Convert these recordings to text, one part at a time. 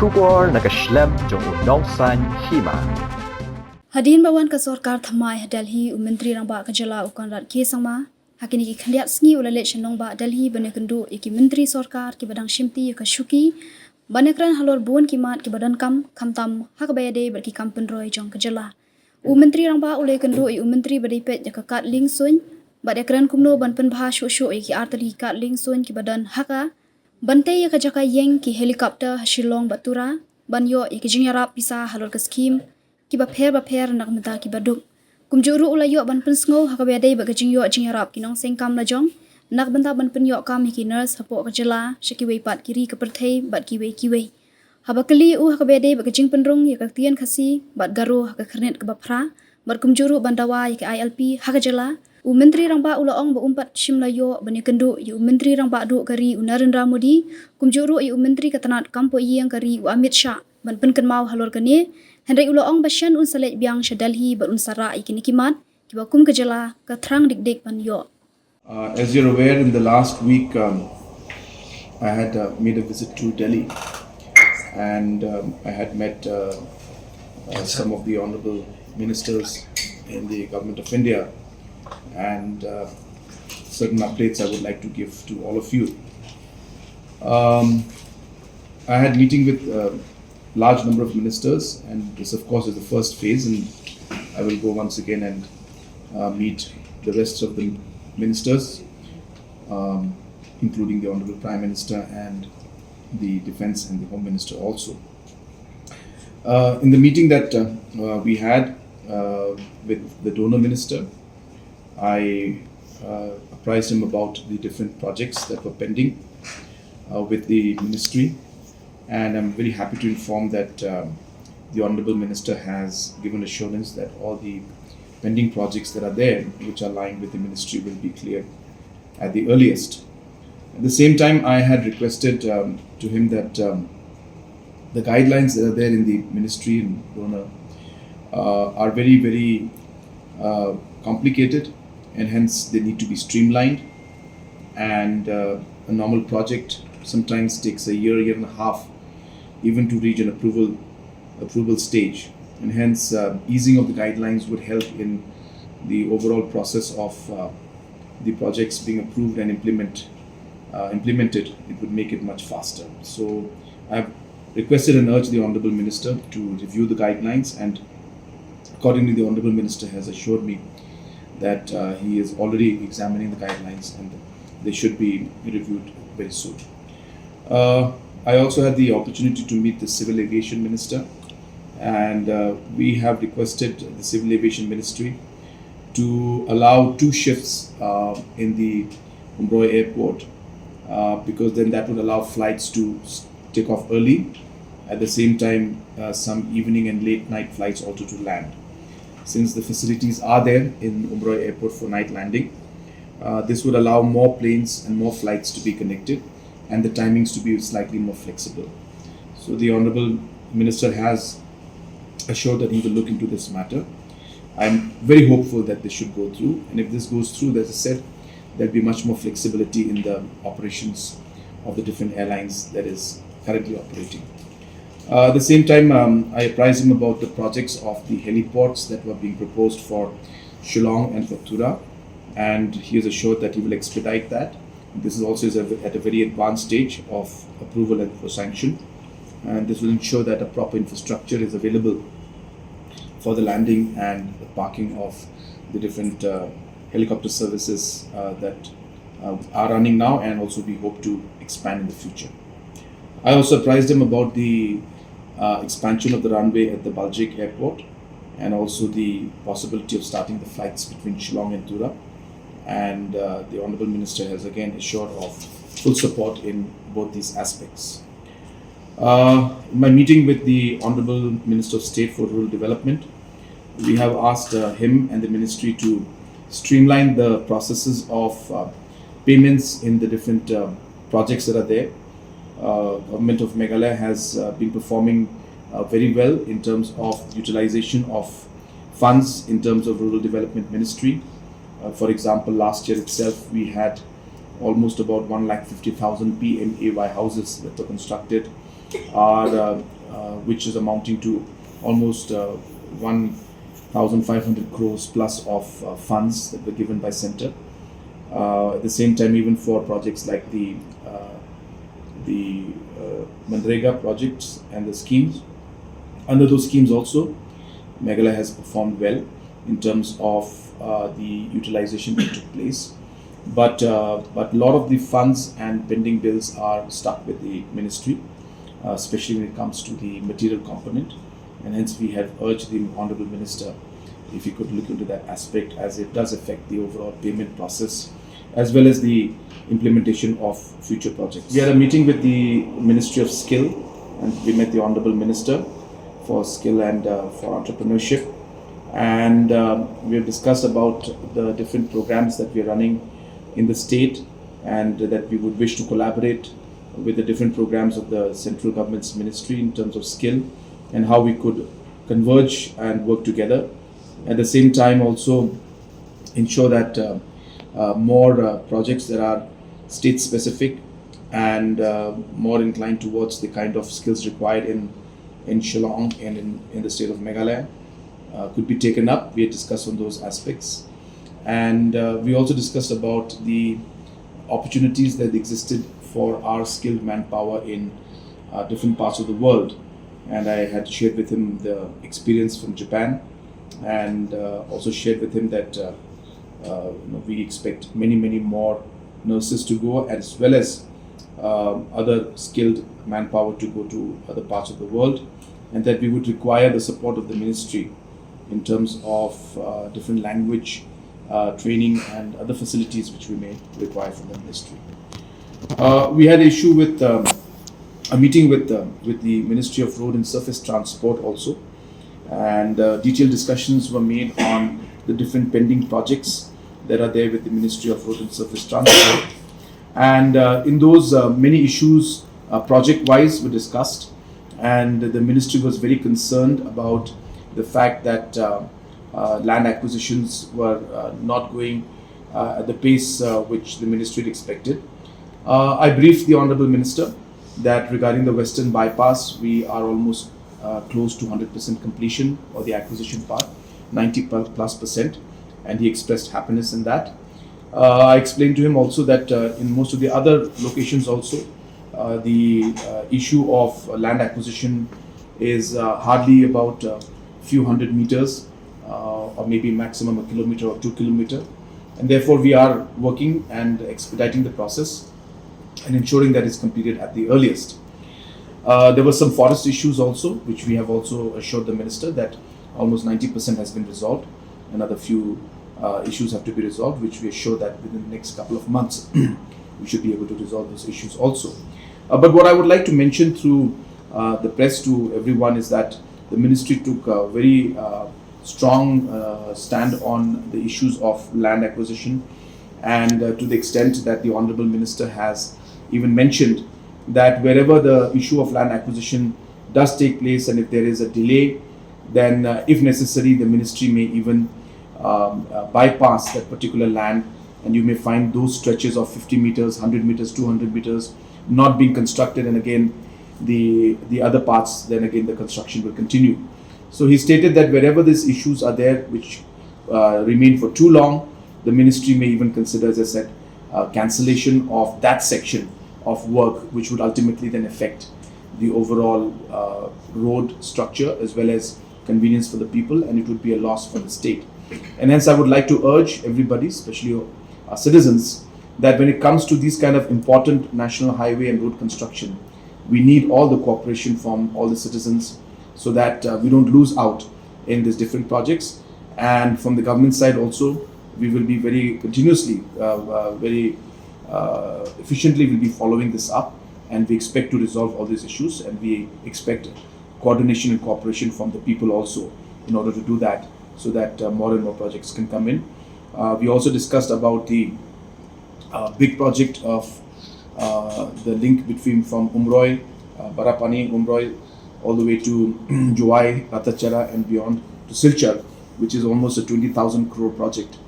Shukor nakaslem jong unongsan Hima. Hadin bawan ka Sorkar Thymmai Delhi Myntri rangba kajala Conrad ke sangma hakini ki khandiat sngi ulale chenong ba Delhi bane Kynduh iki Myntri Sorkar ki badang Shimti ka Shuki banekran halor buan ki mat ki badan kam khamtam hakbayade ber ki kampen roy jong kajala Myntri rangba ule Kynduh i Myntri badai pet jaka kat ling sun badekran kumno banpen bha shu shu iki artali kat ling sun ki badan haka bante ya kajaka yeng ki helikopter Shillong batura banyo iki jingyarap pisa halor ka skim ki ba pher nak mata ki baduk kumjuru ulayo ban pensngo hakabede ba gajing yo jingarap ki nong sengkam la jong nak banta ban pen yo kam ki nurse hapo ka jela shaki wei pat kiri ka perthei bat ki wei habakali u hakabede ba gajing penrung ya ka tian khasi bat garo ka khernet ka bapra bat kumjuru bandawa ya ki ILP hakajela Myntri rangba ula ong ba umpat shimlayo bani Kynduh yu Myntri rangba du kari Narendra Modi kumjuru yu Myntri katanat kampo yang kari Amit Shah ban penken mau halor kani Henry ulo ong basyan un salet biang Delhi ba un sara ikini kimat kiba kum kejala ka thrang dik ban yo. As you're aware, in the last week I had made a visit to Delhi and I had met some of the honorable ministers in the government of India and certain updates I would like to give to all of you. I had meeting with large number of ministers, and this of course is the first phase, and I will go once again and meet the rest of the ministers, including the Honorable Prime Minister and the Defence and the Home Minister also. In the meeting that we had with the donor minister, I apprised him about the different projects that were pending with the ministry. And I'm very happy to inform that the Honourable Minister has given assurance that all the pending projects that are there, which are lying with the Ministry, will be cleared at the earliest. At the same time, I had requested to him that the guidelines that are there in the Ministry and donor are very, very complicated, and hence they need to be streamlined. And a normal project sometimes takes a year and a half even to reach an approval stage, and hence easing of the guidelines would help in the overall process of the projects being approved and implemented. It would make it much faster. So I have requested and urged the Honourable Minister to review the guidelines, and accordingly the Honourable Minister has assured me that he is already examining the guidelines and they should be reviewed very soon. I also had the opportunity to meet the Civil Aviation Minister, and we have requested the Civil Aviation Ministry to allow 2 shifts in the Mumbai airport because then that would allow flights to take off early, at the same time some evening and late night flights also to land. Since the facilities are there in Mumbai airport for night landing, this would allow more planes and more flights to be connected and the timings to be slightly more flexible. So the Honourable Minister has assured that he will look into this matter. I'm very hopeful that this should go through, and if this goes through, as I said, there'll be much more flexibility in the operations of the different airlines that is currently operating. At the same time, I apprised him about the projects of the heliports that were being proposed for Shillong and for Tura, and he is assured that he will expedite that. This is also at a very advanced stage of approval and for sanction, and this will ensure that a proper infrastructure is available for the landing and the parking of the different helicopter services that are running now, and also we hope to expand in the future. I also apprised him about the expansion of the runway at the Baljik airport, and also the possibility of starting the flights between Shillong and Tura. And the Honourable Minister has again assured of full support in both these aspects. In my meeting with the Honourable Minister of State for Rural Development, we have asked him and the Ministry to streamline the processes of payments in the different projects that are there. Government of Meghalaya has been performing very well in terms of utilization of funds in terms of Rural Development Ministry. For example, last year itself we had almost about 150,000 PMAY houses that were constructed which is amounting to almost 1,500 crores plus of funds that were given by Centre. At the same time, even for projects like the Manrega projects and the schemes, under those schemes also, Meghalaya has performed well in terms of the utilization that took place. But a lot of the funds and pending bills are stuck with the ministry, especially when it comes to the material component. And hence we have urged the Honourable Minister if he could look into that aspect, as it does affect the overall payment process as well as the implementation of future projects. We had a meeting with the Ministry of Skill, and we met the Honourable Minister for Skill and for Entrepreneurship. And we have discussed about the different programs that we are running in the state, and that we would wish to collaborate with the different programs of the central government's ministry in terms of skill, and how we could converge and work together. At the same time, also ensure that more projects that are state specific and more inclined towards the kind of skills required in Shillong and in the state of Meghalaya could be taken up. We had discussed on those aspects, and we also discussed about the opportunities that existed for our skilled manpower in different parts of the world. And I had shared with him the experience from Japan, and also shared with him that we expect many more nurses to go, as well as other skilled manpower to go to other parts of the world, and that we would require the support of the ministry in terms of different language training and other facilities which we may require from the ministry. We had issue with a meeting with the Ministry of Road and Surface Transport also, and detailed discussions were made on the different pending projects that are there with the Ministry of Road and Surface Transport. And in those many issues project-wise were discussed, and the ministry was very concerned about the fact that land acquisitions were not going at the pace which the ministry had expected. I briefed the Honourable Minister that regarding the Western Bypass, we are almost close to 100% completion for the acquisition part, 90+%, and he expressed happiness in that. I explained to him also that in most of the other locations also, the issue of land acquisition is hardly about a few hundred meters, or maybe maximum a kilometer or 2 kilometers, and therefore we are working and expediting the process and ensuring that it's completed at the earliest. There were some forest issues also, which we have also assured the minister that almost 90% has been resolved. Another few issues have to be resolved, which we assure that within the next couple of months we should be able to resolve those issues also. But what I would like to mention through the press to everyone is that the ministry took a very strong stand on the issues of land acquisition, and to the extent that the Honourable Minister has even mentioned that wherever the issue of land acquisition does take place, and if there is a delay, then if necessary the ministry may even bypass that particular land, and you may find those stretches of 50 meters, 100 meters, 200 meters not being constructed, and again the other parts, then again the construction will continue. So he stated that wherever these issues are there which remain for too long, the ministry may even consider, as I said, cancellation of that section of work, which would ultimately then affect the overall road structure as well as convenience for the people, and it would be a loss for the state. And hence I would like to urge everybody, especially our citizens, that when it comes to these kind of important national highway and road construction, we need all the cooperation from all the citizens, so that we don't lose out in these different projects. And from the government side also, we will be very continuously, very efficiently will be following this up, and we expect to resolve all these issues, and we expect coordination and cooperation from the people also in order to do that, so that more and more projects can come in. We also discussed about the big project of the link between from Umroi, Barapani, Umroi, all the way to Juwai, Ratachara and beyond to Silchar, which is almost a 20,000 crore project.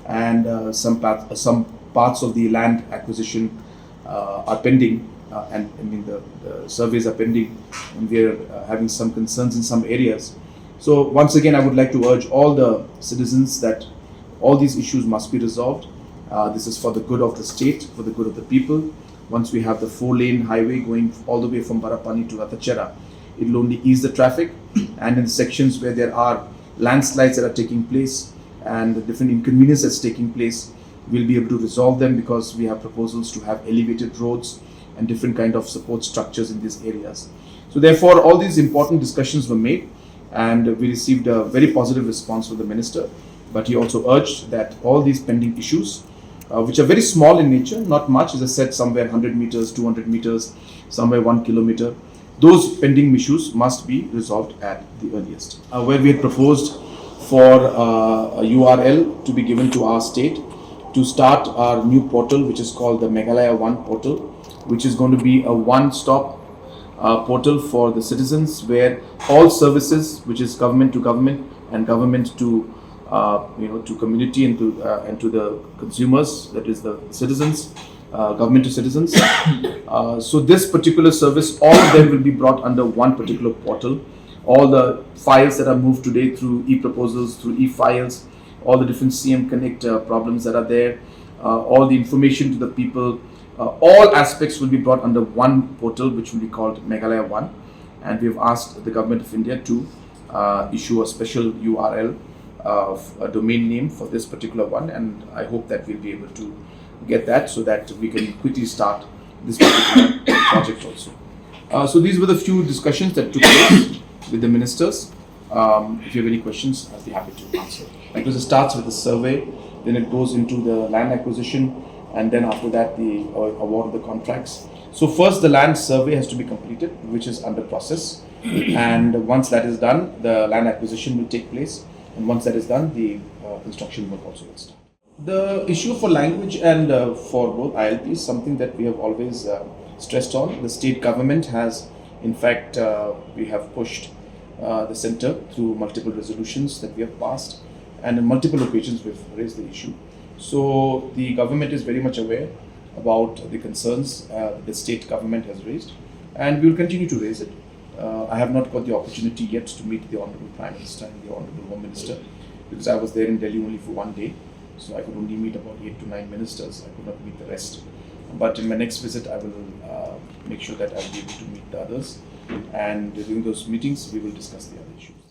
And some parts of the land acquisition are pending, and I mean the surveys are pending, and we are having some concerns in some areas. So once again, I would like to urge all the citizens that all these issues must be resolved. This is for the good of the state, for the good of the people. Once we have the 4-lane highway going all the way from Barapani to Ratachera, it will only ease the traffic. And in sections where there are landslides that are taking place and the different inconveniences that's taking place, we'll be able to resolve them, because we have proposals to have elevated roads and different kind of support structures in these areas. So therefore, all these important discussions were made, and we received a very positive response from the minister. But he also urged that all these pending issues, which are very small in nature, not much, as I said, somewhere 100 meters, 200 meters, somewhere 1 kilometer, those pending issues must be resolved at the earliest. Where we had proposed for a URL to be given to our state to start our new portal, which is called the Meghalaya 1 portal, which is going to be a one-stop portal for the citizens, where all services, which is government to government and government to to community and to the consumers, that is the citizens, government to citizens. So this particular service, all of them will be brought under one particular portal. All the files that are moved today through e-proposals, through e-files, all the different CM Connect problems that are there, all the information to the people, all aspects will be brought under one portal, which will be called Meghalaya 1. And we have asked the Government of India to issue a special URL, a domain name for this particular one, and I hope that we'll be able to get that so that we can quickly start this particular project also. So these were the few discussions that took place with the ministers. If you have any questions, I'll be happy to answer. Like it starts with the survey, then it goes into the land acquisition, and then after that the award of the contracts. So first the land survey has to be completed, which is under process, and once that is done, the land acquisition will take place, and once that is done, the construction work also will start. The issue for language and for both ILP is something that we have always stressed on. The state government has, in fact, we have pushed the centre through multiple resolutions that we have passed, and on multiple occasions we've raised the issue. So the government is very much aware about the concerns the state government has raised, and we will continue to raise it. I have not got the opportunity yet to meet the Honourable Prime Minister and the Honourable Home Minister, because I was there in Delhi only for one day, so I could only meet about 8 to 9 ministers. I could not meet the rest. But in my next visit, I will make sure that I will be able to meet the others, and during those meetings, we will discuss the other issues.